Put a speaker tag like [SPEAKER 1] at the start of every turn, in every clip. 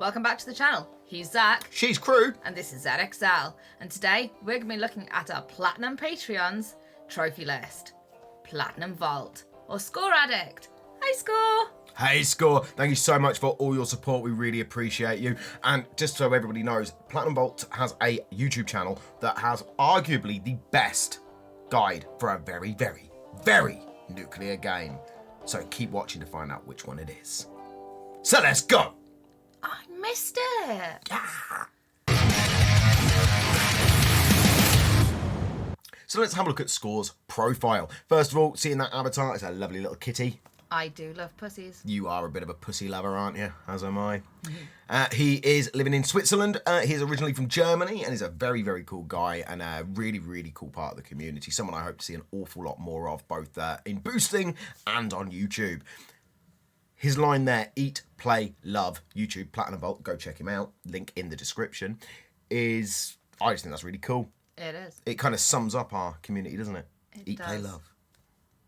[SPEAKER 1] Welcome back to the channel. He's Zach.
[SPEAKER 2] She's Crew.
[SPEAKER 1] And this is ZXL. And today we're going to be looking at our Platinum Patreon's trophy list. Platinum Vault or Score Addict. Hi Score.
[SPEAKER 2] Hey Score, thank you so much for all your support. We really appreciate you. And just so everybody knows, PlatinumVaults has a YouTube channel that has arguably the best guide for a very, very, very nuclear game. So keep watching to find out which one it is. So let's go.
[SPEAKER 1] I missed it.
[SPEAKER 2] Yeah. So let's have a look at Score's profile. First of all, seeing that avatar, it's a lovely little kitty.
[SPEAKER 1] I do love pussies.
[SPEAKER 2] You are a bit of a pussy lover, aren't you? As am I. He is living in Switzerland. He's originally from Germany and he's a very, very cool guy and a really, really cool part of the community. Someone I hope to see an awful lot more of, both in boosting and on YouTube. His line there, eat, play, love, YouTube, Platinum Vault, go check him out. Link in the description. I just think that's really cool.
[SPEAKER 1] It is.
[SPEAKER 2] It kind of sums up our community, doesn't it?
[SPEAKER 1] It does.
[SPEAKER 2] Play, love.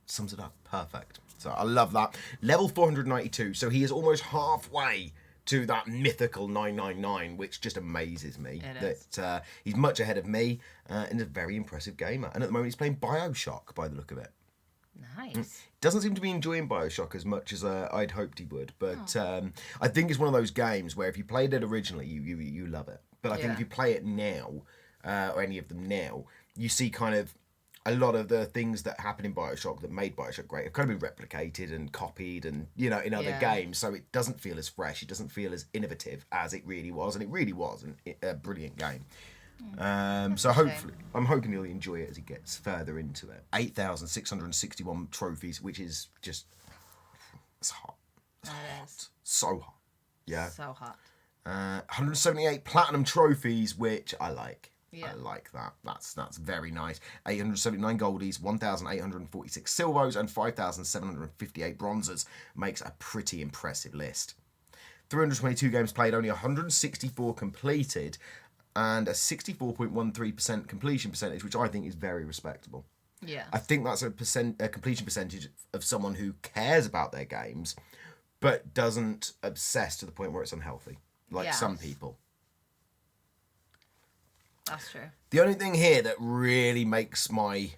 [SPEAKER 2] Sums it up. Perfect. So I love that. Level 492. So he is almost halfway to that mythical 999, which just amazes me. That he's much ahead of me and a very impressive gamer. And at the moment he's playing Bioshock by the look of it.
[SPEAKER 1] Nice.
[SPEAKER 2] Doesn't seem to be enjoying Bioshock as much as I'd hoped he would. But I think it's one of those games where if you played it originally, you love it. But I think if you play it now, or any of them now, you see kind of a lot of the things that happen in Bioshock that made Bioshock great have kind of been replicated and copied and, you know, in other games. So it doesn't feel as fresh. It doesn't feel as innovative as it really was. And it really was a brilliant game. So hopefully, I'm hoping he'll enjoy it as he gets further into it. 8,661 trophies, which is just, it's hot. It's hot. So hot. Yeah.
[SPEAKER 1] So hot.
[SPEAKER 2] 178 platinum trophies, which I like.
[SPEAKER 1] Yeah.
[SPEAKER 2] I like that. That's very nice. 879 goldies, 1,846 silvers, and 5,758 bronzes makes a pretty impressive list. 322 games played, only 164 completed, and a 64.13% completion percentage, which I think is very respectable.
[SPEAKER 1] Yeah.
[SPEAKER 2] I think that's a completion percentage of someone who cares about their games, but doesn't obsess to the point where it's unhealthy, like some people.
[SPEAKER 1] That's true.
[SPEAKER 2] The only thing here that really makes my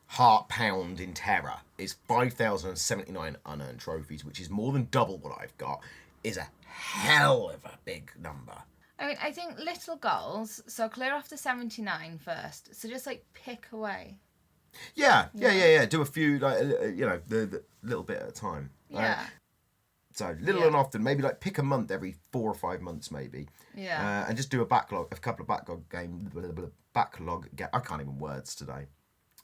[SPEAKER 2] heart pound in terror is 5,079 unearned trophies, which is more than double what I've got, is a hell of a big number. I
[SPEAKER 1] mean, I think little goals, so clear off the 79 first. So just like pick away.
[SPEAKER 2] Yeah. Do a few, like, you know, the little bit at a time.
[SPEAKER 1] Yeah.
[SPEAKER 2] So little and often, maybe like pick a month every 4 or 5 months, maybe.
[SPEAKER 1] Yeah.
[SPEAKER 2] And just do a couple of backlog games. I can't even words today.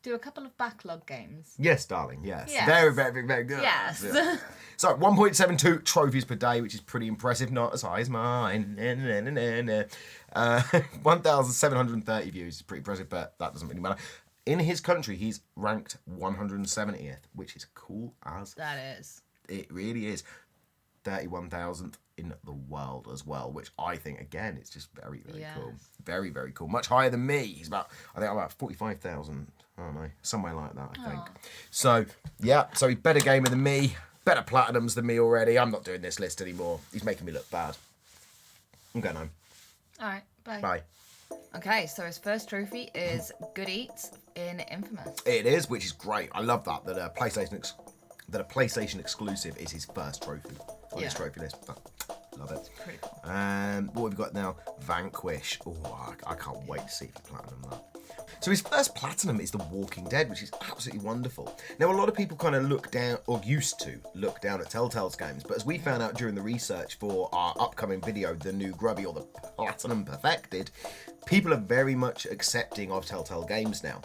[SPEAKER 1] Do a couple of backlog games.
[SPEAKER 2] Yes, darling. Yes. Very, very, very good.
[SPEAKER 1] Yes.
[SPEAKER 2] Yeah. So 1.72 trophies per day, which is pretty impressive. Not as high as mine. 1,730 views is pretty impressive, but that doesn't really matter. In his country, he's ranked 170th, which is cool as.
[SPEAKER 1] That is.
[SPEAKER 2] It really is. 31,000th in the world as well, which I think, again, it's just very, very cool. Very, very cool. Much higher than me. He's about 45,000. I don't know. Somewhere like that, I think. So, yeah. So he's better gamer than me. Better platinums than me already. I'm not doing this list anymore. He's making me look bad. I'm going home.
[SPEAKER 1] All right. Bye.
[SPEAKER 2] Bye.
[SPEAKER 1] Okay, so his first trophy is Good Eats in Infamous.
[SPEAKER 2] It is, which is great. I love that a PlayStation exclusive is his first trophy on his trophy list. Love it.
[SPEAKER 1] Pretty cool.
[SPEAKER 2] What we've got now, Vanquish. Oh, I can't wait to see if he platinum that. So his first platinum is The Walking Dead, which is absolutely wonderful. Now, a lot of people kind of look down, or used to look down at Telltale's games, but as we found out during the research for our upcoming video, The New Grubby, or The Platinum Perfected, people are very much accepting of Telltale games now.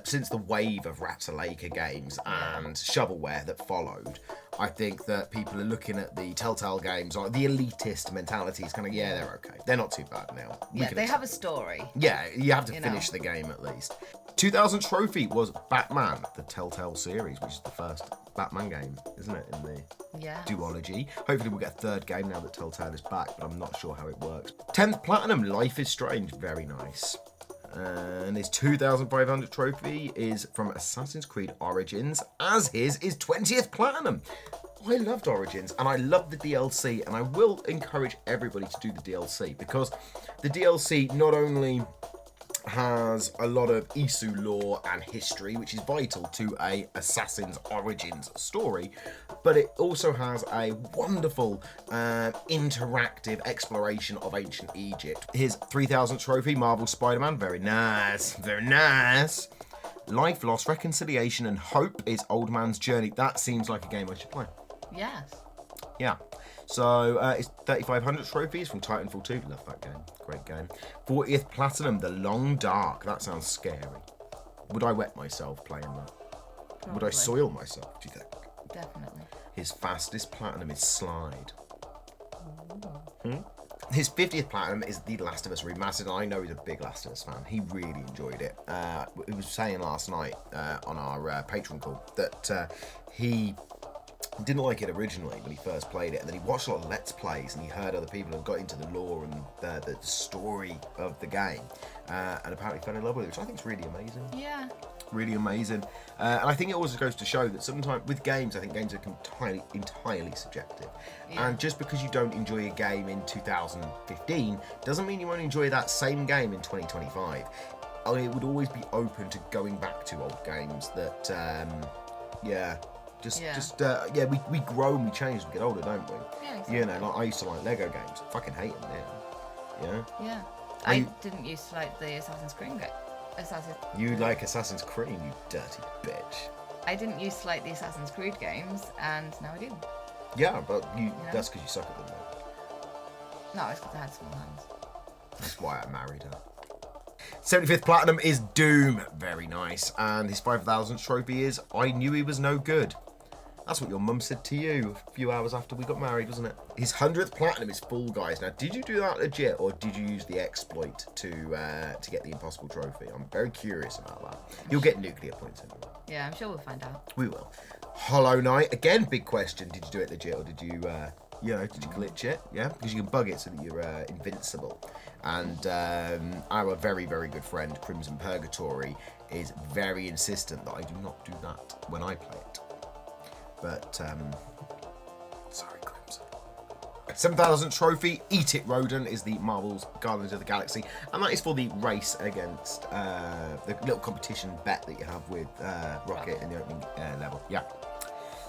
[SPEAKER 2] Since the wave of Ratalaika games and shovelware that followed, I think that people are looking at the Telltale games, or the elitist mentality is kind of, they're okay. They're not too bad now.
[SPEAKER 1] They have a story.
[SPEAKER 2] Yeah, you have to finish the game at least. 2000 trophy was Batman, the Telltale series, which is the first Batman game, isn't it, in the duology. Hopefully we'll get a third game now that Telltale is back, but I'm not sure how it works. 10th platinum, Life is Strange, very nice. And his 2,500 trophy is from Assassin's Creed Origins, as his is 20th platinum. I loved Origins, and I loved the DLC, and I will encourage everybody to do the DLC, because the DLC not only has a lot of Isu lore and history, which is vital to a Assassin's Origins story, but it also has a wonderful interactive exploration of ancient Egypt. His 3000th trophy, Marvel Spider-Man, very nice, very nice. Life, Loss, Reconciliation and Hope is Old Man's Journey. That seems like a game I should play.
[SPEAKER 1] Yes.
[SPEAKER 2] Yeah. So it's 3500 trophies from Titanfall 2. Love that game. Great game. 40th Platinum, The Long Dark. That sounds scary. Would I wet myself playing that?
[SPEAKER 1] Probably.
[SPEAKER 2] Would I soil myself, do you think?
[SPEAKER 1] Definitely.
[SPEAKER 2] His fastest platinum is Slide. His 50th platinum is The Last of Us Remastered, and I know he's a big Last of Us fan. He really enjoyed it. He was saying last night on our Patreon call that he didn't like it originally when he first played it, and then he watched a lot of Let's Plays and he heard other people who got into the lore and the story of the game, and apparently fell in love with it, which I think is really amazing.
[SPEAKER 1] Yeah.
[SPEAKER 2] Really amazing. And I think it also goes to show that sometimes with games, I think games are entirely subjective.
[SPEAKER 1] Yeah.
[SPEAKER 2] And just because you don't enjoy a game in 2015 doesn't mean you won't enjoy that same game in 2025. I would always be open to going back to old games that, we grow and we change as we get older, don't we?
[SPEAKER 1] Yeah, exactly.
[SPEAKER 2] You know, like I used to like Lego games. I fucking hate them now. Yeah.
[SPEAKER 1] Yeah. I didn't used to like the Assassin's Creed game.
[SPEAKER 2] You like Assassin's Creed, you dirty bitch.
[SPEAKER 1] I didn't used to like the Assassin's Creed games, and now I do.
[SPEAKER 2] Yeah, but that's because you suck at them, though.
[SPEAKER 1] No, it's because I had small hands.
[SPEAKER 2] That's why I married her. 75th Platinum is Doom. Very nice. And his 5,000th trophy is I Knew He Was No Good. That's what your mum said to you a few hours after we got married, wasn't it? His 100th Platinum is Fall Guys. Now, did you do that legit, or did you use the exploit to get the Impossible Trophy? I'm very curious about that. You'll get nuclear points anyway.
[SPEAKER 1] Yeah, I'm sure we'll find out.
[SPEAKER 2] We will. Hollow Knight. Again, big question. Did you do it legit, or did you... did you glitch it? Yeah, because you can bug it so that you're invincible. And our very, very good friend Crimson Purgatory is very insistent that I do not do that when I play it. But sorry, Crimson. 7,000th trophy, Eat It Rodent, is the Marvel's Guardians of the Galaxy, and that is for the race against the little competition bet that you have with Rocket in the opening level. Yeah.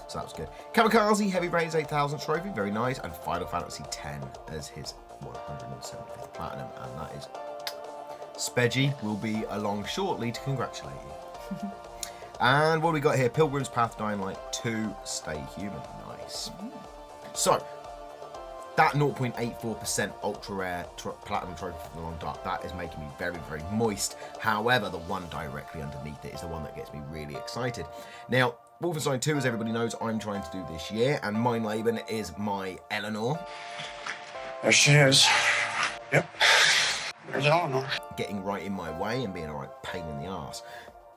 [SPEAKER 2] So that was good. Kamikaze, Heavy Rain's 8,000th trophy, very nice. And Final Fantasy X as his 175th platinum. And that is... Spedgy will be along shortly to congratulate you. And what have we got here? Pilgrim's Path, Dying Light 2, Stay Human. Nice. So, that 0.84% ultra rare platinum trophy for the Long Dark, that is making me very, very moist. However, the one directly underneath it is the one that gets me really excited. Now, Wolfenstein 2, as everybody knows, I'm trying to do this year, and Milestones is my Eleanor.
[SPEAKER 3] There she is. Yep. There's Eleanor.
[SPEAKER 2] Getting right in my way and being a right pain in the arse.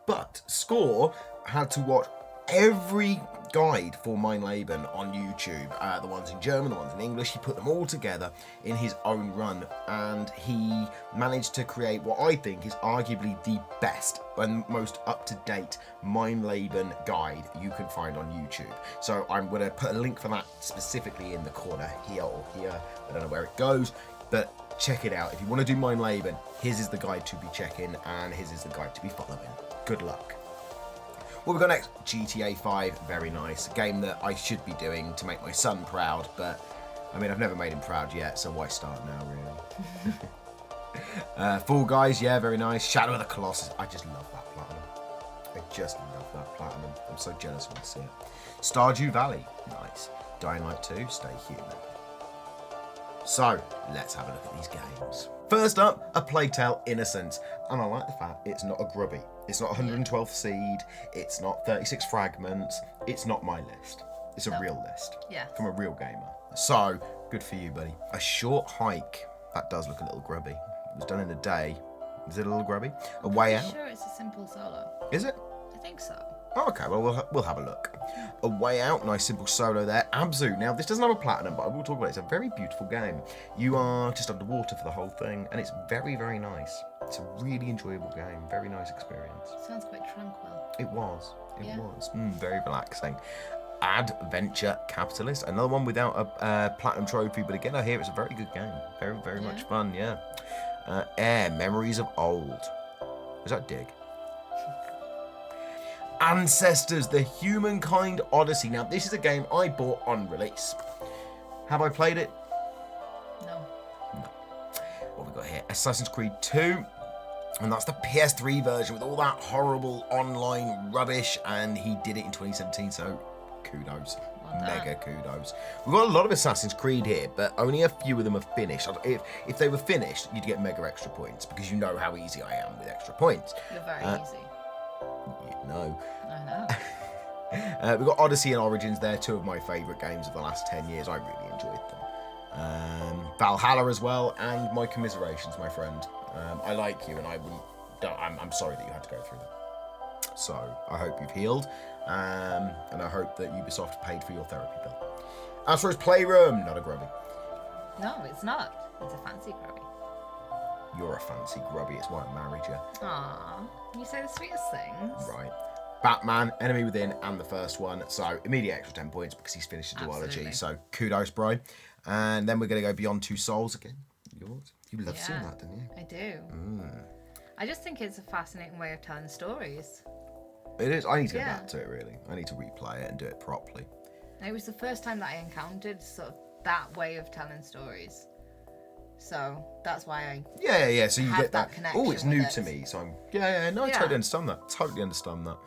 [SPEAKER 2] But Score had to watch every guide for Milestones on YouTube, the ones in German, the ones in English. He put them all together in his own run, and he managed to create what I think is arguably the best and most up-to-date Milestones guide you can find on YouTube. So I'm going to put a link for that specifically in the corner here or here. I don't know where it goes, but check it out. If you want to do Milestones, his is the guide to be checking, and his is the guide to be following. Good luck. What we got next? GTA 5, very nice. A game that I should be doing to make my son proud, but I mean, I've never made him proud yet, so why start now, really? Fall Guys, yeah, very nice. Shadow of the Colossus, I just love that platinum. I just love that platinum. I'm so jealous when I see it. Stardew Valley, nice. Dying Light 2, Stay Human. So, let's have a look at these games. First up, A Plague Tale Innocence. And I like the fact it's not a grubby. It's not 112th seed. It's not 36 fragments. It's not my list. It's a real list.
[SPEAKER 1] Yeah.
[SPEAKER 2] From a real gamer. So, good for you, buddy. A Short Hike. That does look a little grubby. It was done in a day. Is it a little grubby? A Way Out?
[SPEAKER 1] I'm sure it's a simple solo.
[SPEAKER 2] Is it?
[SPEAKER 1] I think so.
[SPEAKER 2] Oh, okay, well, we'll have a look. A Way Out, nice simple solo there. Abzu. Now, this doesn't have a platinum, but I will talk about it. It's a very beautiful game. You are just underwater for the whole thing, and it's very, very nice. It's a really enjoyable game. Very nice experience.
[SPEAKER 1] Sounds quite tranquil.
[SPEAKER 2] It was. It
[SPEAKER 1] Yeah.
[SPEAKER 2] was. Very relaxing. Adventure Capitalist. Another one without a platinum trophy, but again, I hear it's a very good game. Very, very much fun, yeah. Air, Memories of Old. Is that Dig? Ancestors, the Humankind Odyssey. Now, this is a game I bought on release. Have I played it?
[SPEAKER 1] No.
[SPEAKER 2] What have we got here? Assassin's Creed 2. And that's the PS3 version with all that horrible online rubbish. And he did it in 2017, so kudos. Mega kudos. We've got a lot of Assassin's Creed here, but only a few of them are finished. If they were finished, you'd get mega extra points because you know how easy I am with extra points.
[SPEAKER 1] You're very easy.
[SPEAKER 2] You know.
[SPEAKER 1] I know.
[SPEAKER 2] We've got Odyssey and Origins there, two of my favourite games of the last 10 years. I really enjoyed them. Valhalla as well, and my commiserations, my friend. I like you, and I'm sorry that you had to go through that. So I hope you've healed, and I hope that Ubisoft paid for your therapy bill. As for his Playroom, not a grubby.
[SPEAKER 1] No, it's not. It's a fancy grubby.
[SPEAKER 2] You're a fancy grubby. It's why I married you.
[SPEAKER 1] Aww, you say the sweetest things.
[SPEAKER 2] Right. Batman, Enemy Within, and the first one. So immediate extra 10 points because he's finished the duology.
[SPEAKER 1] Absolutely.
[SPEAKER 2] So kudos, bro. And then we're going to go Beyond Two Souls again. Yours. You loved seeing
[SPEAKER 1] Yeah.
[SPEAKER 2] that, didn't you?
[SPEAKER 1] I do. I just think it's a fascinating way of telling stories.
[SPEAKER 2] It is. I need to get back to it, really. I need to replay it and do it properly.
[SPEAKER 1] And it was the first time that I encountered sort of that way of telling stories. So that's why I
[SPEAKER 2] Yeah. So you
[SPEAKER 1] have
[SPEAKER 2] get
[SPEAKER 1] that
[SPEAKER 2] that.
[SPEAKER 1] connection
[SPEAKER 2] Oh, it's
[SPEAKER 1] with
[SPEAKER 2] new
[SPEAKER 1] it.
[SPEAKER 2] to me. So I'm. Yeah. No, I totally understand that. Totally understand that.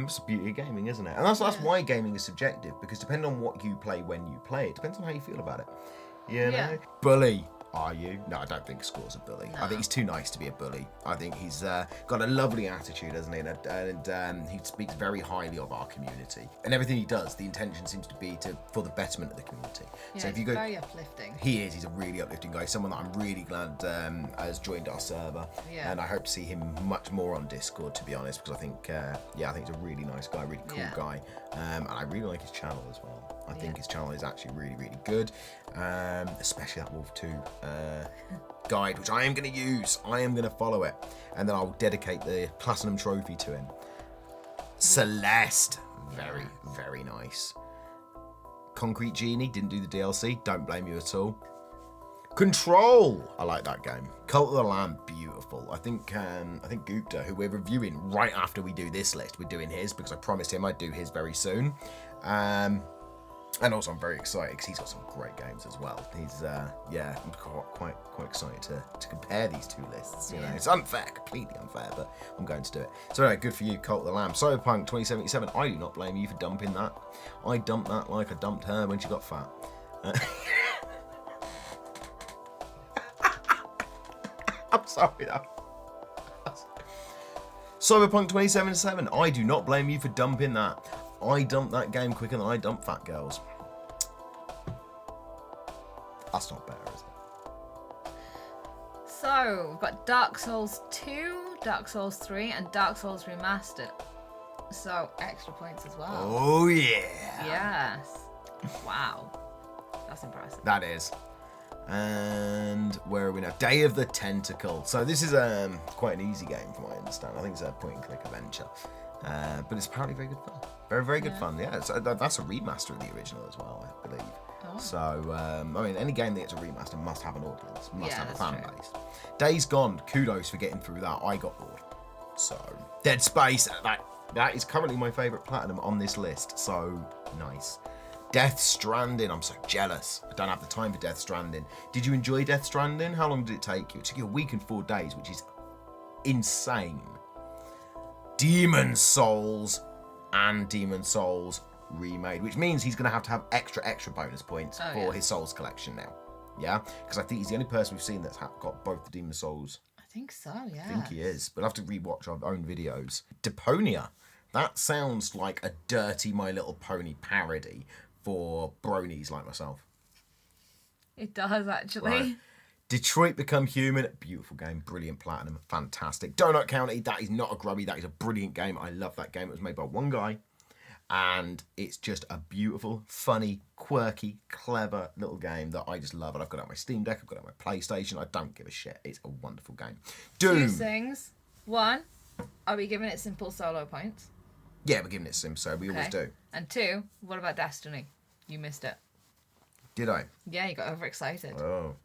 [SPEAKER 2] It's the beauty of gaming, isn't it? And that's why gaming is subjective, because depending on what you play when you play it, depends on how you feel about it. You know?
[SPEAKER 1] Yeah.
[SPEAKER 2] Bully. Are you? No, I don't think Score's a bully. I think he's too nice to be a bully. I think he's got a lovely attitude, hasn't he? And he speaks very highly of our community. And everything he does, the intention seems to be for the betterment of the community.
[SPEAKER 1] Yeah,
[SPEAKER 2] so if
[SPEAKER 1] it's
[SPEAKER 2] you go,
[SPEAKER 1] very uplifting.
[SPEAKER 2] he is. He's a really uplifting guy. Someone that I'm really glad has joined our server.
[SPEAKER 1] Yeah.
[SPEAKER 2] And I hope to see him much more on Discord, to be honest, because I think, I think he's a really nice guy, really cool guy. And I really like his channel as well. I think his channel is actually really, really good. Especially that Wolf 2 guide, which I am going to use. I am going to follow it. And then I'll dedicate the Platinum Trophy to him. Celeste. Very, very nice. Concrete Genie, didn't do the DLC. Don't blame you at all. Control. I like that game. Cult of the Lamb, beautiful. I think Gupta, who we're reviewing right after we do this list, we're doing his because I promised him I'd do his very soon. And also I'm very excited because he's got some great games as well. He's I'm quite excited to compare these two lists. You know, it's unfair, completely unfair, but I'm going to do it. So anyway, good for you, Cult of the Lamb. Cyberpunk 2077. I do not blame you for dumping that. I dumped that like I dumped her when she got fat. I'm sorry though. Cyberpunk 2077. I do not blame you for dumping that. I dumped that game quicker than I dump fat girls. That's not better, is it?
[SPEAKER 1] So, we've got Dark Souls 2, Dark Souls 3, and Dark Souls Remastered. So, extra points as well.
[SPEAKER 2] Oh, yeah.
[SPEAKER 1] Yes. Wow. That's impressive.
[SPEAKER 2] That is. And where are we now? Day of the Tentacle. So this is quite an easy game from what I understand. I think it's a point-and-click adventure. But it's apparently very good fun. Very, very good fun. Yeah, that's a remaster of the original as well, I believe.
[SPEAKER 1] Oh.
[SPEAKER 2] So, I mean, any game that gets a remaster must have an audience, must have a
[SPEAKER 1] that's
[SPEAKER 2] fan
[SPEAKER 1] true.
[SPEAKER 2] base. Days Gone, kudos for getting through that. I got bored. So, Dead Space, that is currently my favourite platinum on this list. So, nice. Death Stranding, I'm so jealous. I don't have the time for Death Stranding. Did you enjoy Death Stranding? How long did it take you? It took you a week and 4 days, which is insane. Demon Souls and Demon Souls Remade, which means he's going to have extra bonus points for his Souls collection now. Yeah? Because I think he's the only person we've seen that's got both the Demon Souls.
[SPEAKER 1] I think so, yeah.
[SPEAKER 2] I think he is. But I'll have to rewatch our own videos. Deponia. That sounds like a dirty My Little Pony parody for bronies like myself.
[SPEAKER 1] It does, actually.
[SPEAKER 2] Right. Detroit Become Human, beautiful game, brilliant platinum, fantastic. Donut County, that is not a grubby, that is a brilliant game. I love that game. It was made by one guy, and it's just a beautiful, funny, quirky, clever little game that I just love. And I've got it on my Steam Deck, I've got it on my PlayStation. I don't give a shit. It's a wonderful game. Doom.
[SPEAKER 1] 2 things. 1, are we giving it simple solo points?
[SPEAKER 2] Yeah, we're giving it Sims, so we always do.
[SPEAKER 1] And 2, what about Destiny? You missed it.
[SPEAKER 2] Did I?
[SPEAKER 1] Yeah, you got overexcited.
[SPEAKER 2] Oh.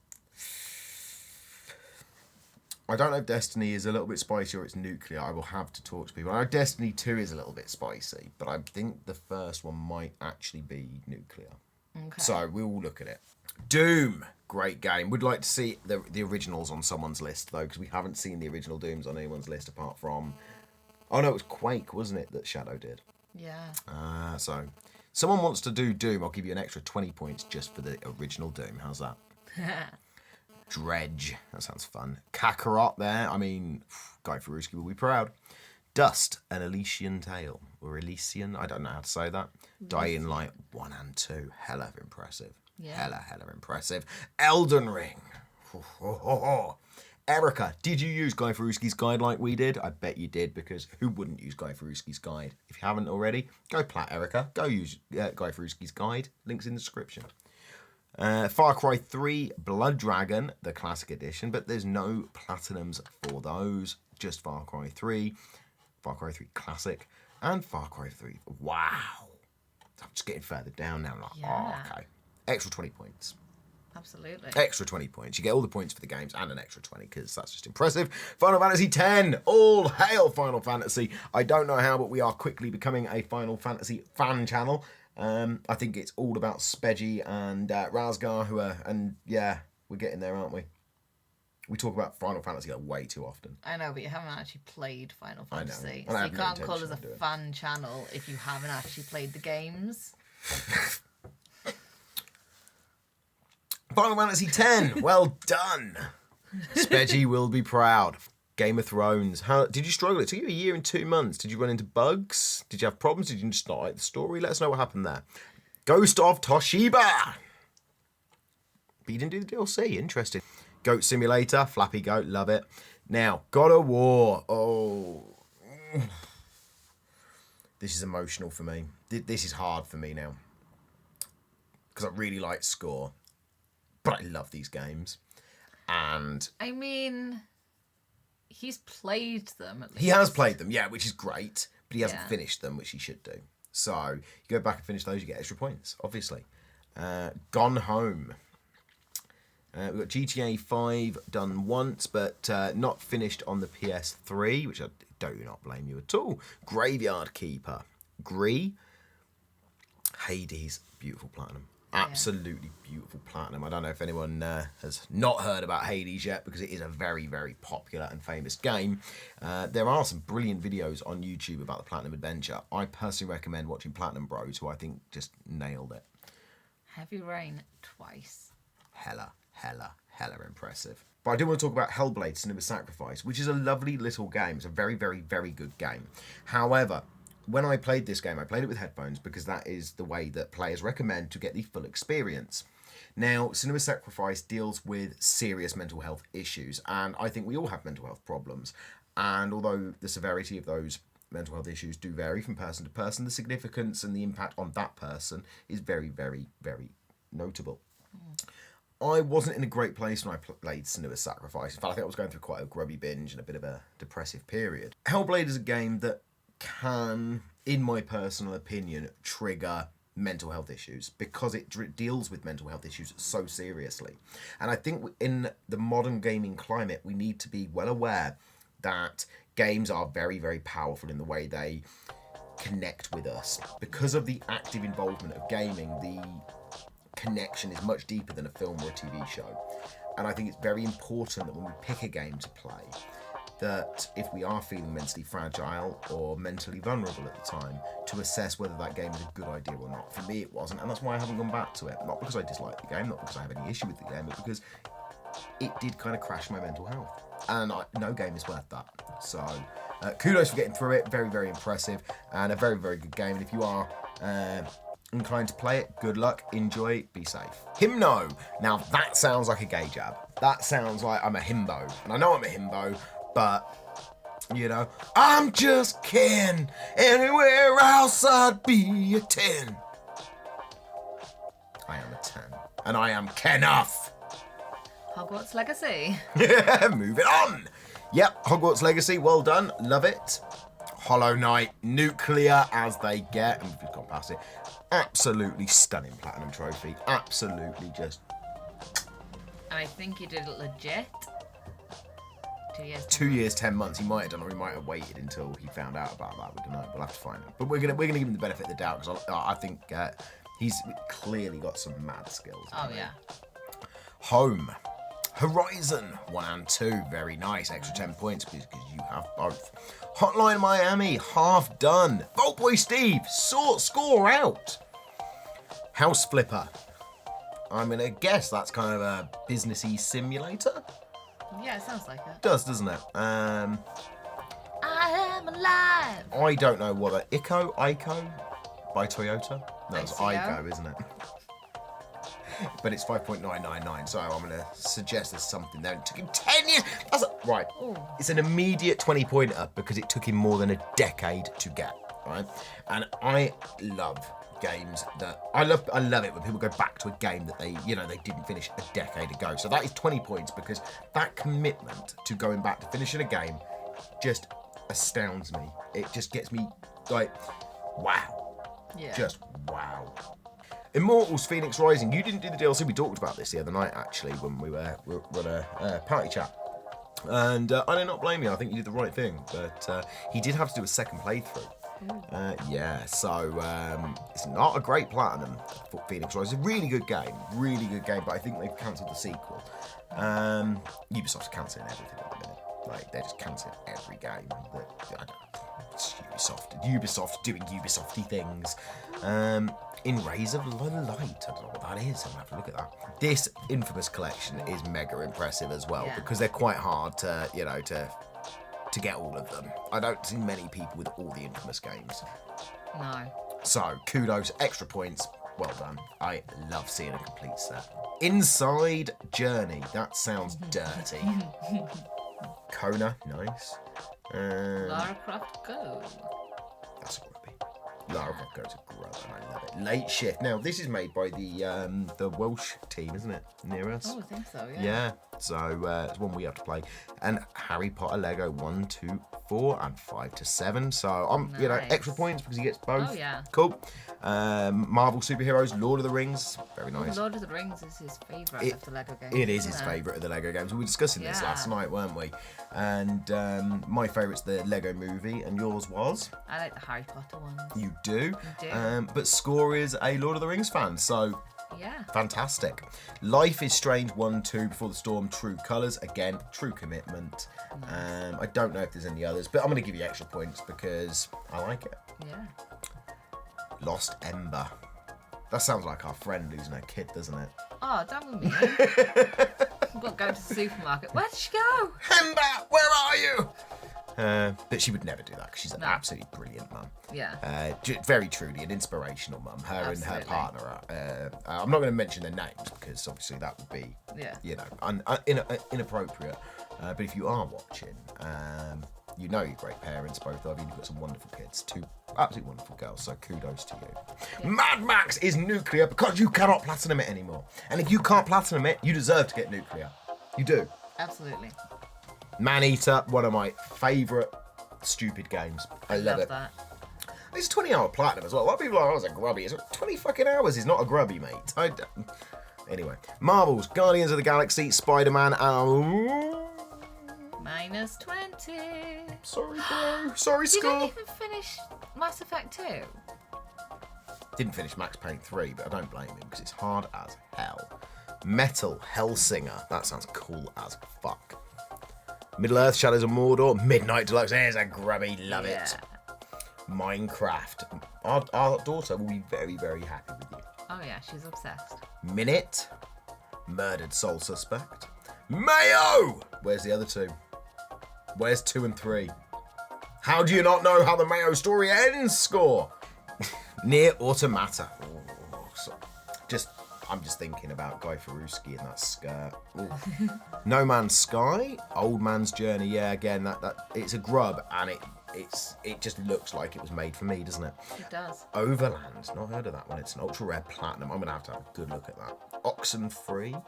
[SPEAKER 2] I don't know if Destiny is a little bit spicy or it's nuclear. I will have to talk to people. I know Destiny 2 is a little bit spicy, but I think the first one might actually be nuclear.
[SPEAKER 1] Okay.
[SPEAKER 2] So we'll look at it. Doom, great game. Would like to see the originals on someone's list, though, because we haven't seen the original Dooms on anyone's list apart from... Oh, no, it was Quake, wasn't it, that Shadow did?
[SPEAKER 1] Yeah.
[SPEAKER 2] So someone wants to do Doom, I'll give you an extra 20 points just for the original Doom. How's that? Dredge, that sounds fun. Kakarot there, I mean, Guy Fieriski will be proud. Dust, An Elysian Tale, or Elysian, I don't know how to say that. Dying Light 1 and 2, hella impressive.
[SPEAKER 1] Yeah.
[SPEAKER 2] Hella impressive. Elden Ring. Erica, did you use Guy Fieriski's guide like we did? I bet you did, because who wouldn't use Guy Fieriski's guide? If you haven't already, go plat Erica. Go use Guy Fieriski's guide. Links in the description. Far Cry 3 Blood Dragon, the classic edition, but there's no platinums for those. Just Far Cry 3, Far Cry 3 Classic, and Far Cry 3. Wow. I'm just getting further down now. I'm like,
[SPEAKER 1] Yeah.
[SPEAKER 2] oh, okay. Extra 20 points.
[SPEAKER 1] Absolutely.
[SPEAKER 2] Extra 20 points. You get all the points for the games and an extra 20 because that's just impressive. Final Fantasy X. All hail Final Fantasy. I don't know how, but we are quickly becoming a Final Fantasy fan channel. I think it's all about Speggy and Razgar who are... And yeah, we're getting there, aren't we? We talk about Final Fantasy like, way too often.
[SPEAKER 1] I know, but you haven't actually played Final Fantasy.
[SPEAKER 2] I know.
[SPEAKER 1] So
[SPEAKER 2] I
[SPEAKER 1] you
[SPEAKER 2] have no
[SPEAKER 1] can't call us
[SPEAKER 2] intention
[SPEAKER 1] a
[SPEAKER 2] of doing it.
[SPEAKER 1] fan channel if you haven't actually played the games.
[SPEAKER 2] Final Fantasy X. Well done. Speggy will be proud. Game of Thrones. How did you struggle? It took you a year and 2 months. Did you run into bugs? Did you have problems? Did you just not like the story? Let us know what happened there. Ghost of Toshiba. But you didn't do the DLC. Interesting. Goat Simulator. Flappy Goat. Love it. Now, God of War. Oh. This is emotional for me. This is hard for me now. Because I really like Score. But I love these games. And...
[SPEAKER 1] I mean, he's played them at least.
[SPEAKER 2] He has played them, yeah, which is great. But he hasn't
[SPEAKER 1] Yeah.
[SPEAKER 2] finished them, which he should do. So, you go back and finish those, you get extra points, obviously. Gone Home. We've got GTA 5 done once, but not finished on the PS3, which I do not blame you at all. Graveyard Keeper. Gree. Hades. Beautiful platinum. Absolutely beautiful platinum. I don't know if anyone has not heard about Hades yet, because it is a very, very popular and famous game. There are some brilliant videos on YouTube about the Platinum Adventure. I personally recommend watching Platinum Bros, who I think just nailed it.
[SPEAKER 1] Heavy Rain twice.
[SPEAKER 2] Hella impressive. But I do want to talk about Hellblade: Senua's Sacrifice, which is a lovely little game. It's a very, very, very good game. However, when I played this game, I played it with headphones because that is the way that players recommend to get the full experience. Now, Senua's Sacrifice deals with serious mental health issues, and I think we all have mental health problems. And although the severity of those mental health issues do vary from person to person, the significance and the impact on that person is very, very, very notable. I wasn't in a great place when I played Senua's Sacrifice. In fact, I think I was going through quite a grubby binge and a bit of a depressive period. Hellblade is a game that can, in my personal opinion, trigger mental health issues because it deals with mental health issues so seriously. And I think in the modern gaming climate, we need to be well aware that games are very, very powerful in the way they connect with us. Because of the active involvement of gaming, the connection is much deeper than a film or a TV show. And I think it's very important that when we pick a game to play, that if we are feeling mentally fragile or mentally vulnerable at the time, to assess whether that game is a good idea or not. For me, it wasn't, and that's why I haven't gone back to it. Not because I dislike the game, not because I have any issue with the game, but because it did kind of crash my mental health. And no game is worth that. So, kudos for getting through it. Very, very impressive, and a very, very good game. And if you are inclined to play it, good luck, enjoy, be safe. Hymno. Now, that sounds like a gay jab. That sounds like I'm a himbo. And I know I'm a himbo, but, you know, I'm just Ken. Anywhere else I'd be a 10. I am a 10. And I am Kenough.
[SPEAKER 1] Hogwarts Legacy.
[SPEAKER 2] Yeah, moving on. Yep, Hogwarts Legacy, well done. Love it. Hollow Knight, nuclear as they get, and we've just gone past it. Absolutely stunning platinum trophy. Absolutely just.
[SPEAKER 1] And I think he did it legit. 2 years.
[SPEAKER 2] 2 years, 10 months. He might have done, or he might have waited until he found out about that. We don't know. We'll have to find it. But we're gonna give him the benefit of the doubt because I think he's clearly got some mad skills.
[SPEAKER 1] Oh yeah.
[SPEAKER 2] Home. Horizon 1 and 2, very nice. Extra 10 points because you have both. Hotline Miami, half done. Vault Boy Steve, score out. House Flipper. I'm gonna guess that's kind of a businessy simulator.
[SPEAKER 1] Yeah, it sounds like it.
[SPEAKER 2] Does, doesn't it?
[SPEAKER 1] I am alive.
[SPEAKER 2] I don't know what a Ico by Toyota. No, it's
[SPEAKER 1] ICO?
[SPEAKER 2] Ico, isn't it? But it's 5.999, so I'm going to suggest there's something there. It took him 10 years. Right.
[SPEAKER 1] Ooh.
[SPEAKER 2] It's an immediate 20-pointer because it took him more than a decade to get, right? And I love games that... I love it when people go back to a game that they didn't finish a decade ago. So that is 20 points because that commitment to going back to finishing a game just astounds me. It just gets me, like, wow.
[SPEAKER 1] Yeah.
[SPEAKER 2] Just wow. Immortals Phoenix Rising. You didn't do the DLC. We talked about this the other night, actually, when we were on a party chat. And I do not blame you. I think you did the right thing. But he did have to do a second playthrough. Yeah, so it's not a great platinum for Phoenix Rising. It's a really good game. But I think they've cancelled the sequel. Ubisoft's cancelling everything at the minute. Like, they're just cancelling every game. It's Ubisoft doing Ubisofty things. In Rays of Light, I don't know what that is. I'm gonna have to look at that. This Infamous collection is mega impressive as well because they're quite hard to get all of them. I don't see many people with all the Infamous games.
[SPEAKER 1] No.
[SPEAKER 2] So kudos, extra points. Well done. I love seeing a complete set. Inside Journey. That sounds dirty. Kona, nice.
[SPEAKER 1] Lara Croft Go.
[SPEAKER 2] That's a grubby. Lara Croft goes a grub, and I love it. Late Shift. Now, this is made by the Welsh team, isn't it? Near us.
[SPEAKER 1] Oh, I think so, yeah.
[SPEAKER 2] Yeah. So it's one we have to play. And Harry Potter Lego 1, 2, 4, and 5 to 7. So I'm extra points because he gets both.
[SPEAKER 1] Oh yeah.
[SPEAKER 2] Cool. Marvel superheroes, Lord of the Rings, very nice.
[SPEAKER 1] Lord of the Rings is his favourite of the Lego games.
[SPEAKER 2] It is his favourite of the Lego games. We were discussing this last night, weren't we? And my favourite's the Lego movie, and yours was?
[SPEAKER 1] I like the Harry Potter ones.
[SPEAKER 2] You do?
[SPEAKER 1] I do.
[SPEAKER 2] But Score is a Lord of the Rings fan, so
[SPEAKER 1] yeah.
[SPEAKER 2] fantastic. Life is Strange 1, 2, Before the Storm, True Colours. Again, true commitment.
[SPEAKER 1] Nice.
[SPEAKER 2] I don't know if there's any others, but I'm going to give you extra points because I like it.
[SPEAKER 1] Yeah.
[SPEAKER 2] Lost Ember. That sounds like our friend losing her kid, doesn't it?
[SPEAKER 1] Oh, that would be me. We've got to go to the supermarket. Where'd she go?
[SPEAKER 2] Ember, where are you? But she would never do that because she's an absolutely brilliant mum.
[SPEAKER 1] Yeah.
[SPEAKER 2] Very truly an inspirational mum. Her and her partner are. I'm not going to mention their names because obviously that would be, inappropriate. But if you are watching, you know you're great parents, both of you. You've got some wonderful kids, two absolutely wonderful girls. So kudos to you. Yeah. Mad Max is nuclear because you cannot platinum it anymore. And if you can't platinum it, you deserve to get nuclear. You do.
[SPEAKER 1] Absolutely.
[SPEAKER 2] Maneater, one of my favourite stupid games. I love it.
[SPEAKER 1] That.
[SPEAKER 2] It's 20-hour platinum as well. A lot of people are like, oh, it's a grubby. It's 20 fucking hours is not a grubby, mate. Anyway, Marvels, Guardians of the Galaxy, Spider-Man,
[SPEAKER 1] Minus 20.
[SPEAKER 2] Sorry, bro. Sorry,
[SPEAKER 1] You
[SPEAKER 2] Score.
[SPEAKER 1] didn't even finish Mass Effect 2.
[SPEAKER 2] Didn't finish Max Payne 3, but I don't blame him because it's hard as hell. Metal Hellsinger. That sounds cool as fuck. Middle-earth, Shadows of Mordor, Midnight Deluxe. There's a grubby. Love it. Minecraft. Our daughter will be very, very happy with you.
[SPEAKER 1] Oh yeah, she's obsessed.
[SPEAKER 2] Minute. Murdered Soul Suspect. Mayo! Where's the other two? Where's 2 and 3? How do you not know how the Mayo story ends, Score? Near Automata. I'm just thinking about Guy Fieri in that skirt. No Man's Sky, Old Man's Journey. Yeah, again, that it's a grub, and it just looks like it was made for me, doesn't it?
[SPEAKER 1] It does.
[SPEAKER 2] Overland, not heard of that one. It's an ultra rare platinum. I'm gonna have to have a good look at that. Oxenfree.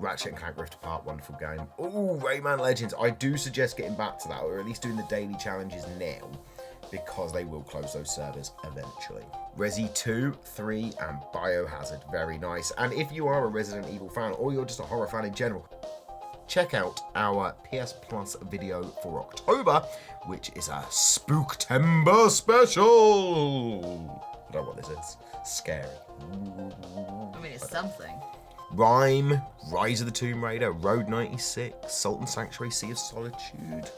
[SPEAKER 2] Ratchet and Clank Rift Apart, wonderful game. Oh, Rayman Legends. I do suggest getting back to that, or at least doing the daily challenges now, because they will close those servers eventually. Resi 2, 3, and Biohazard. Very nice. And if you are a Resident Evil fan, or you're just a horror fan in general, check out our PS Plus video for October, which is a Spooktember special. I don't know what this is. Scary.
[SPEAKER 1] I mean, it's something.
[SPEAKER 2] Rhyme, Rise of the Tomb Raider, Road 96, Sultan Sanctuary, Sea of Solitude,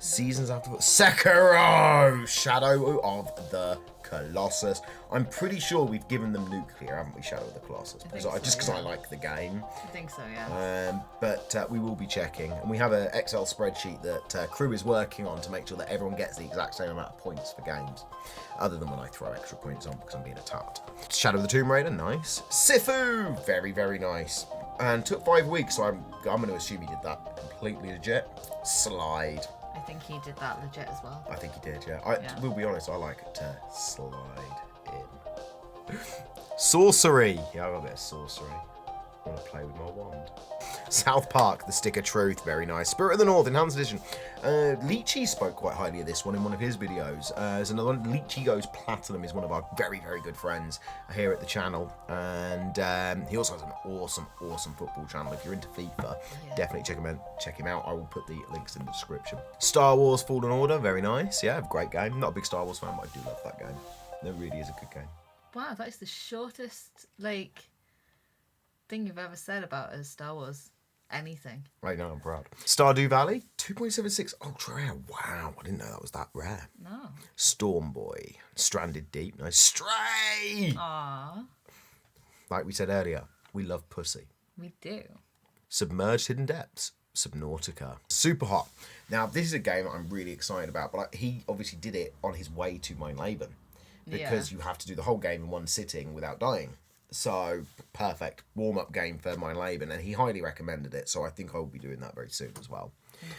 [SPEAKER 2] Seasons After... Sekiro! Shadow of the Colossus. I'm pretty sure we've given them Nuclear, haven't we, Shadow of the Colossus? Just because I like the game.
[SPEAKER 1] I think so, yeah.
[SPEAKER 2] But we will be checking. And we have an Excel spreadsheet that crew is working on to make sure that everyone gets the exact same amount of points for games. Other than when I throw extra points on because I'm being a tart. Shadow of the Tomb Raider, nice. Sifu! Very, very nice. And took 5 weeks, so I'm going to assume he did that completely legit. Slide.
[SPEAKER 1] I think he did that legit as well.
[SPEAKER 2] I think he did, yeah. We'll be honest, I like to slide in. Sorcery. Yeah, I got a bit of sorcery. I want to play with my wand. South Park, The Stick of Truth, very nice. Spirit of the North, Enhanced Edition. Lychee spoke quite highly of this one in one of his videos. There's another one, Lychee Goes Platinum, is one of our very, very good friends here at the channel. And he also has an awesome, awesome football channel. If you're into FIFA, definitely check him out. I will put the links in the description. Star Wars Fallen Order, very nice. Yeah, great game. Not a big Star Wars fan, but I do love that game. It really is a good game.
[SPEAKER 1] Wow, that is the shortest, thing you've ever said about a Star Wars anything.
[SPEAKER 2] Right now, I'm proud. Stardew Valley, 2.76 ultra rare. Wow, I didn't know that was that rare.
[SPEAKER 1] No.
[SPEAKER 2] Storm Boy, Stranded Deep, nice. Stray!
[SPEAKER 1] Aww.
[SPEAKER 2] Like we said earlier, we love pussy.
[SPEAKER 1] We do.
[SPEAKER 2] Submerged Hidden Depths, Subnautica. Super Hot. Now, this is a game I'm really excited about, but he obviously did it on his way to Minehaven because you have to do the whole game in one sitting without dying. So, perfect warm-up game for Minehaven, and he highly recommended it, so I think I'll be doing that very soon as well.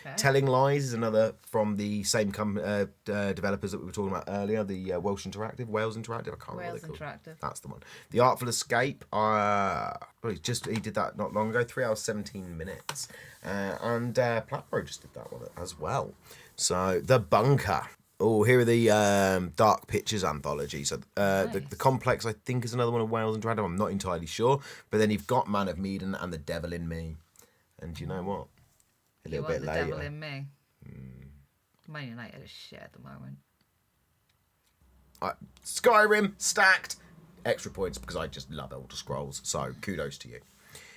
[SPEAKER 2] Okay. Telling Lies is another from the same developers that we were talking about earlier, the Wales Interactive. I can't remember what they're called. Interactive. That's the one. The Artful Escape. He did that not long ago, 3 hours 17 minutes, and Platpro just did that one as well. So The Bunker. Oh, here are the Dark Pictures anthology. So nice. the Complex, I think, is another one of Wales Interactive. I'm not entirely sure, but then you've got Man of Medan and The Devil in Me. And you know what? A little bit later.
[SPEAKER 1] The Devil in Me. Man United is shit at the moment.
[SPEAKER 2] Skyrim, stacked. Extra points because I just love Elder Scrolls. So kudos to you.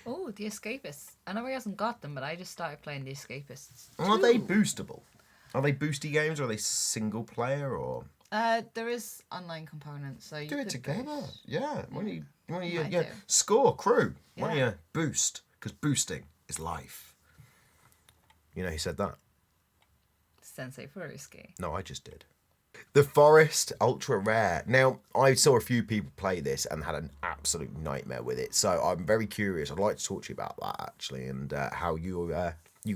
[SPEAKER 1] Oh, The Escapists. I know he hasn't got them, but I just started playing The Escapists.
[SPEAKER 2] Are they boostable? Are they boosty games or are they single player or?
[SPEAKER 1] There is online components, so you
[SPEAKER 2] do it together.
[SPEAKER 1] Boost.
[SPEAKER 2] Yeah. Why don't you score crew? Why don't you boost? Because boosting is life. You know who said that?
[SPEAKER 1] Sensei Furuski.
[SPEAKER 2] No, I just did. The Forest, ultra rare. Now, I saw a few people play this and had an absolute nightmare with it. So I'm very curious. I'd like to talk to you about that actually, and how you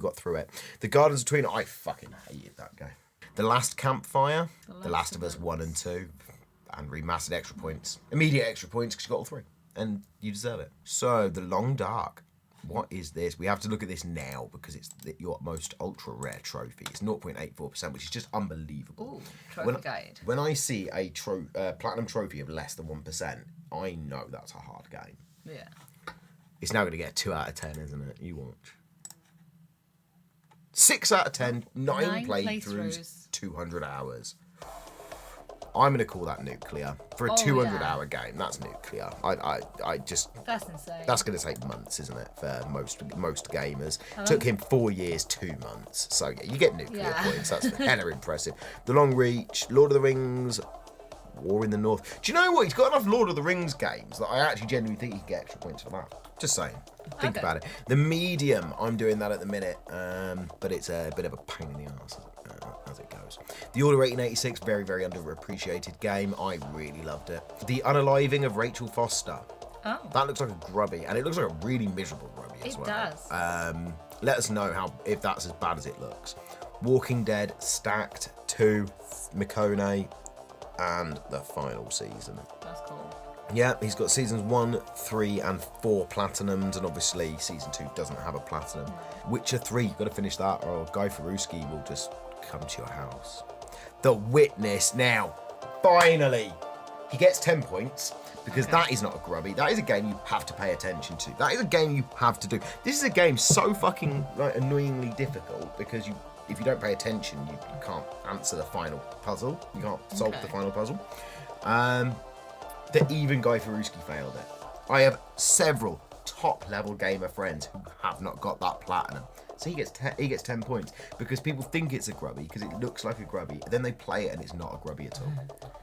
[SPEAKER 2] got through it. The Gardens Between, I fucking hated that game. The Last Campfire, The Last of Us 1 and 2, and remastered extra points. Immediate extra points because you got all 3, and you deserve it. So, The Long Dark. What is this? We have to look at this now because it's your most ultra rare trophy. It's 0.84%, which is just unbelievable.
[SPEAKER 1] Ooh, trophy guide.
[SPEAKER 2] When I see a platinum trophy of less than 1%, I know that's a hard game.
[SPEAKER 1] Yeah.
[SPEAKER 2] It's now going to get a 2 out of 10, isn't it? You watch. 6 out of 10, 9 playthroughs, 200 hours. I'm going to call that nuclear. For a 200-hour game, that's nuclear. I just...
[SPEAKER 1] That's insane.
[SPEAKER 2] That's going to take months, isn't it, for most gamers. Took him 4 years, 2 months. So, yeah, you get nuclear points. That's hella impressive. The Long Reach, Lord of the Rings, War in the North. Do you know what? He's got enough Lord of the Rings games that I actually genuinely think he can get extra points for that. Just saying. Think about it. The Medium, I'm doing that at the minute, but it's a bit of a pain in the arse as it goes. The Order 1886, very, very underappreciated game. I really loved it. The Unaliving of Rachel Foster.
[SPEAKER 1] Oh.
[SPEAKER 2] That looks like a grubby, and it looks like a really miserable grubby as well.
[SPEAKER 1] It does.
[SPEAKER 2] Let us know if that's as bad as it looks. Walking Dead, Stacked, 2, Mikone, and the final season.
[SPEAKER 1] That's cool.
[SPEAKER 2] Yeah, he's got seasons 1, 3, and 4 platinums, and obviously season 2 doesn't have a platinum. Witcher 3, you've got to finish that, or Guy Fieriuski will just come to your house. The Witness, now, finally, he gets 10 points. Because that is not a grubby. That is a game you have to pay attention to. That is a game you have to do. This is a game so fucking annoyingly difficult because if you don't pay attention, you can't answer the final puzzle. You can't solve the final puzzle. That even Guy Fieriuski failed it. I have several top-level gamer friends who have not got that platinum. So he gets 10 points because people think it's a grubby because it looks like a grubby. Then they play it and it's not a grubby at all.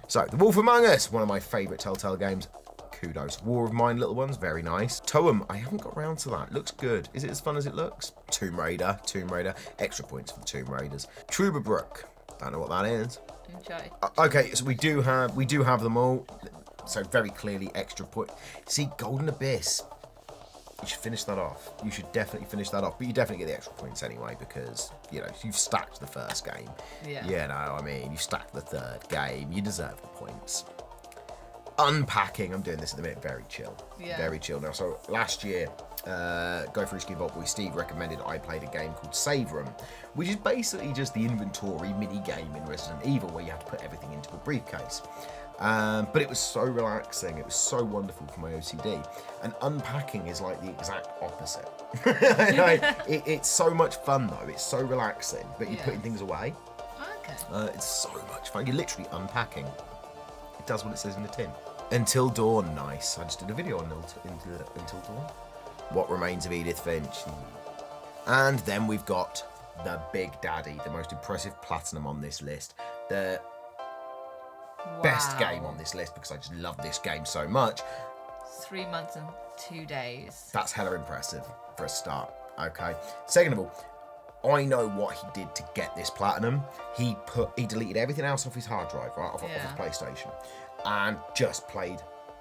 [SPEAKER 2] So, The Wolf Among Us, one of my favourite Telltale games. Kudos. War of Mine, little ones, very nice. Toem, I haven't got round to that. Looks good. Is it as fun as it looks? Tomb Raider. Extra points for the Tomb Raiders. Truberbrook, don't know what that is.
[SPEAKER 1] Enjoy.
[SPEAKER 2] Okay, so we do have them all. So very clearly extra point. See, Golden Abyss. You should finish that off. You should definitely finish that off. But you definitely get the extra points anyway because, you've stacked the first game.
[SPEAKER 1] Yeah.
[SPEAKER 2] You've stacked the third game. You deserve the points. Unpacking. I'm doing this at the minute. Very chill.
[SPEAKER 1] Yeah.
[SPEAKER 2] Very chill now. So last year, Go for Risky Vault Boy Steve recommended I played a game called Save Room, which is basically just the inventory mini game in Resident Evil where you have to put everything into a briefcase. But it was so relaxing. It was so wonderful for my OCD. And unpacking is like the exact opposite. It's so much fun though. It's so relaxing, but you're putting things away.
[SPEAKER 1] Okay.
[SPEAKER 2] It's so much fun. You're literally unpacking. It does what it says in the tin. Until Dawn, nice. I just did a video on Until Dawn. What Remains of Edith Finch. And then we've got the Big Daddy, the most impressive platinum on this list. The best game on this list because I just love this game so much.
[SPEAKER 1] 3 months and 2 days.
[SPEAKER 2] That's hella impressive for a start. Okay. Second of all, I know what he did to get this platinum. He deleted everything else off his hard drive, right, off his PlayStation, and just played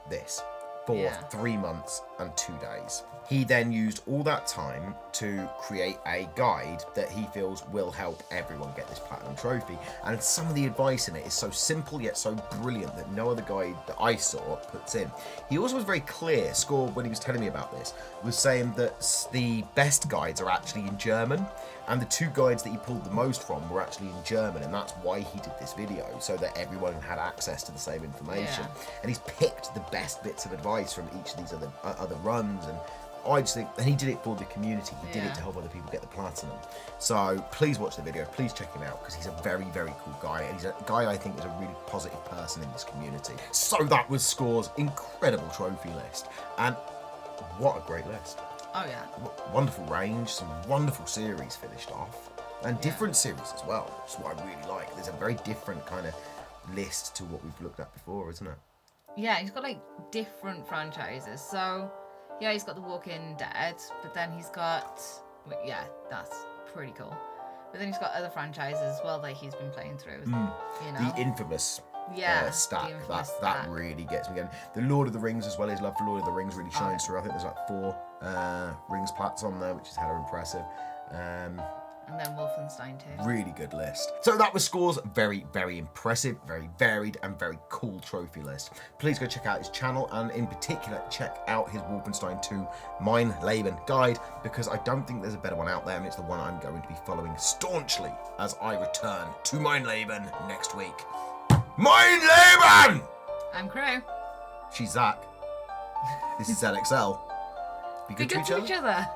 [SPEAKER 2] this for 3 months and 2 days. He then used all that time to create a guide that he feels will help everyone get this platinum trophy. And some of the advice in it is so simple yet so brilliant that no other guide that I saw puts in. He also was very clear, Score, when he was telling me about this, was saying that the best guides are actually in German. And the 2 guides that he pulled the most from were actually in German, and that's why he did this video, so that everyone had access to the same information. And he's picked the best bits of advice from each of these other runs, and I just think, and he did it for the community. He did it to help other people get the platinum. So please watch the video, please check him out, because he's a very, very cool guy, and he's a guy I think is a really positive person in this community. So that was Score's incredible trophy list, and what a great list.
[SPEAKER 1] Oh yeah.
[SPEAKER 2] Wonderful range, some wonderful series finished off, and different series as well, which is what I really like. There's a very different kind of list to what we've looked at before, isn't it?
[SPEAKER 1] Yeah, he's got like different franchises. So yeah, he's got The Walking Dead, but then he's got, that's pretty cool. But then he's got other franchises as well that he's been playing through.
[SPEAKER 2] The infamous stack, that really gets me going. The Lord of the Rings as well, his love for Lord of the Rings really shines through. I think there's like 4 Rings plats on there, which is hella impressive.
[SPEAKER 1] And then Wolfenstein 2.
[SPEAKER 2] Really good list. So that was Score's very, very impressive, very varied, and very cool trophy list. Please go check out his channel, and in particular, check out his Wolfenstein 2 Mein Leben guide, because I don't think there's a better one out there, and it's the one I'm going to be following staunchly as I return to Mein Leben next week. Mein Leben!
[SPEAKER 1] I'm Crew.
[SPEAKER 2] She's Zach. This is ZXL. Be good to each other.